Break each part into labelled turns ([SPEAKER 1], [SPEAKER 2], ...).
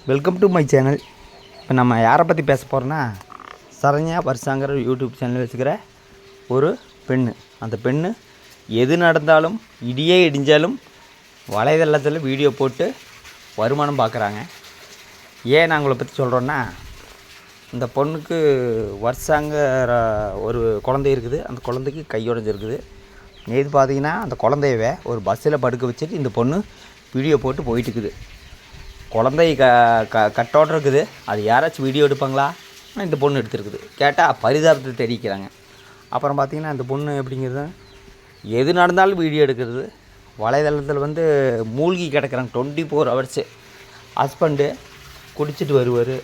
[SPEAKER 1] Welcome to my channel. இப்போ நம்ம யாரை பற்றி பேச போகிறோன்னா, சரண்யா வருஷாங்கிற யூடியூப் சேனல் வச்சுக்கிற ஒரு பெண்ணு. அந்த பெண்ணு எது நடந்தாலும் இடியே இடிஞ்சாலும் வலைதளத்தில் வீடியோ போட்டு வருமானம் பார்க்குறாங்க. ஏன் நான் உங்களை பற்றி சொல்கிறோன்னா, இந்த பொண்ணுக்கு வருஷாங்கிற ஒரு குழந்தை இருக்குது. அந்த குழந்தைக்கு கையுடைஞ்சிருக்குது. நேற்று பார்த்தீங்கன்னா அந்த குழந்தையவே ஒரு பஸ்ஸில் படுக்க வச்சுட்டு இந்த பொண்ணு வீடியோ போட்டு போயிட்டுருக்குது. குழந்தை கட்டோடு இருக்குது. அது யாராச்சும் வீடியோ எடுப்பாங்களா? இந்த பொண்ணு எடுத்துருக்குது. கேட்டால் பரிதாபத்தை தெரிவிக்கிறாங்க. அப்புறம் பார்த்திங்கன்னா அந்த பொண்ணு எப்படிங்கிறது, எது நடந்தாலும் வீடியோ எடுக்கிறது. வலைதளத்தில் மூழ்கி கிடக்கிறாங்க 24 hours. ஹஸ்பண்டு குடிச்சிட்டு வருவார்.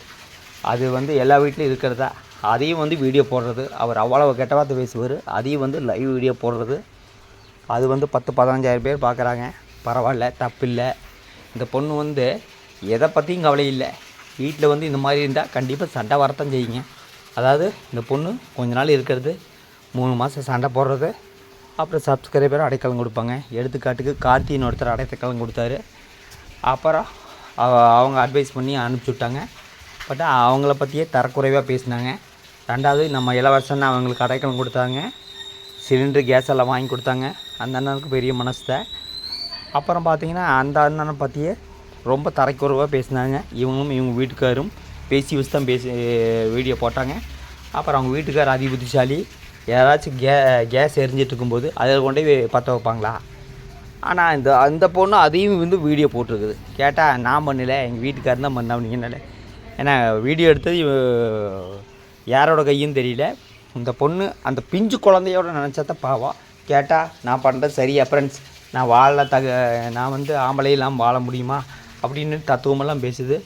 [SPEAKER 1] அது எல்லா வீட்லேயும் இருக்கிறதா. அதையும் வீடியோ போடுறது. அவர் அவ்வளோ கெட்ட வார்த்தை பேசுவார். அதையும் லைவ் வீடியோ போடுறது. அது 10-15,000 பேர் பார்க்குறாங்க. பரவாயில்ல, தப்பில்லை. இந்த பொண்ணு எதை பற்றியும் கவலை இல்லை. வீட்டில் இந்த மாதிரி இருந்தால் கண்டிப்பாக சண்டை வரத்தான் செய்யுங்க. அதாவது இந்த பொண்ணு கொஞ்ச நாள் இருக்கிறது, 3 மாதம் சண்டை போடுறது, அப்புறம் சப்ஸ்கிரைபர் அடைக்கலம் கொடுப்பாங்க. எடுத்துக்காட்டுக்கு கார்த்தின்னு ஒருத்தர் அடைக்கலம் கொடுத்தாரு. அப்புறம் அவங்க அட்வைஸ் பண்ணி அனுப்பிச்சி விட்டாங்க. பட் அவங்கள பற்றியே தரக்குறைவாக பேசினாங்க. ரெண்டாவது நம்ம இளவரசன் அவங்களுக்கு அடைக்கலம் கொடுத்தாங்க. சிலிண்டர் கேஸ் எல்லாம் வாங்கி கொடுத்தாங்க. அந்த அண்ணனுக்கு பெரிய மனசு. அப்புறம் பார்த்திங்கன்னா அந்த அண்ணனை பற்றியே ரொம்ப தரக்குறைவாக பேசினாங்க. இவங்க வீட்டுக்காரும் பேசி வச்சு தான் வீடியோ போட்டாங்க. அப்புறம் அவங்க வீட்டுக்கார் அதி புத்திசாலி. யாராச்சும் கேஸ் எரிஞ்சிட்டு இருக்கும்போது அதில் கொண்டு போய் பற்ற வைப்பாங்களா? ஆனால் அந்த பொண்ணு அதையும் வீடியோ போட்டிருக்குது. கேட்டால் நான் பண்ணலை, எங்கள் வீட்டுக்காரர் தான் பண்ண அப்படிங்கனால. ஏன்னா வீடியோ எடுத்தது யாரோட கையும் தெரியல. இந்த பொண்ணு அந்த பிஞ்சு குழந்தையோட நினச்சாதான் பாவம். கேட்டால் நான் பண்ணுறது சரியா ஃப்ரெண்ட்ஸ், நான் ஆம்பளையெல்லாம் வாழ முடியுமா அப்படின்னு தத்துவமெல்லாம் பேசுது.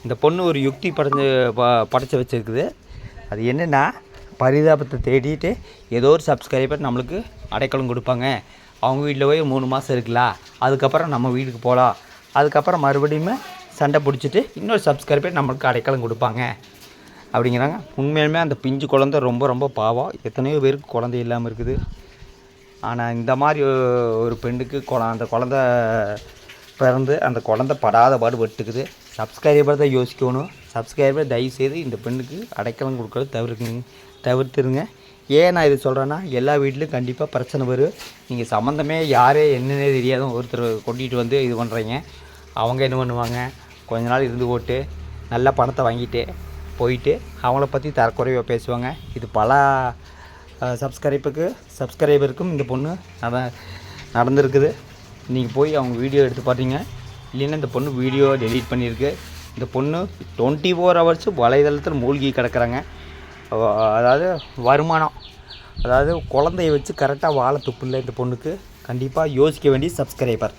[SPEAKER 1] இந்த பொண்ணு ஒரு யுக்தி படைச்சி வச்சுருக்குது. அது என்னென்னா, பரிதாபத்தை தேடிட்டு ஏதோ ஒரு சப்ஸ்கிரைபர் நம்மளுக்கு அடைக்கலம் கொடுப்பாங்க. அவங்க வீட்டில் போய் 3 மாதம் இருக்கலாம், அதுக்கப்புறம் நம்ம வீட்டுக்கு போகலாம், அதுக்கப்புறம் மறுபடியும் சண்டை பிடிச்சிட்டு இன்னொரு சப்ஸ்கிரைபர் நம்மளுக்கு அடைக்கலம் கொடுப்பாங்க அப்படிங்கிறாங்க. உண்மையிலுமே அந்த பிஞ்சு குழந்தை ரொம்ப ரொம்ப பாவம். எத்தனையோ பேருக்கு குழந்தை இல்லாமல் இருக்குது. ஆனால் இந்த மாதிரி ஒரு பெண்ணுக்கு அந்த குழந்தை பிறந்து அந்த குழந்தை படாத பாடு பட்டுக்குது. சப்ஸ்கிரைபர் தான் யோசிக்கணும். சப்ஸ்கிரைபர் தயவுசெய்து இந்த பெண்ணுக்கு அடைக்கலம் கொடுக்கறது தவிர்த்துருங்க. ஏன் நான் இது சொல்கிறேன்னா, எல்லா வீட்லேயும் கண்டிப்பாக பிரச்சனை வரும். நீங்கள் சம்மந்தமே யாரே என்னன்னே தெரியாத ஒருத்தர் கொட்டிகிட்டு இது பண்ணுறீங்க. அவங்க என்ன பண்ணுவாங்க, கொஞ்ச நாள் இருந்து போட்டு நல்ல பணத்தை வாங்கிட்டு போயிட்டு அவங்கள பற்றி தரக்குறைவாக பேசுவாங்க. இது பல சப்ஸ்கிரைபருக்கும் இந்த பொண்ணு நடந்திருக்குது. நீங்கள் போய் அவங்க வீடியோ எடுத்து பார்த்தீங்க. இல்லைன்னா இந்த பொண்ணு வீடியோ டெலீட் பண்ணியிருக்கு. இந்த பொண்ணு 24 hours வலைதளத்தில் மூழ்கி கிடக்கிறாங்க. அதாவது வருமானம், அதாவது குழந்தைய வச்சு கரெக்டாக வாழ துப்பு இல்லை இந்த பொண்ணுக்கு. கண்டிப்பாக யோசிக்க வேண்டிய சப்ஸ்கிரைபர்.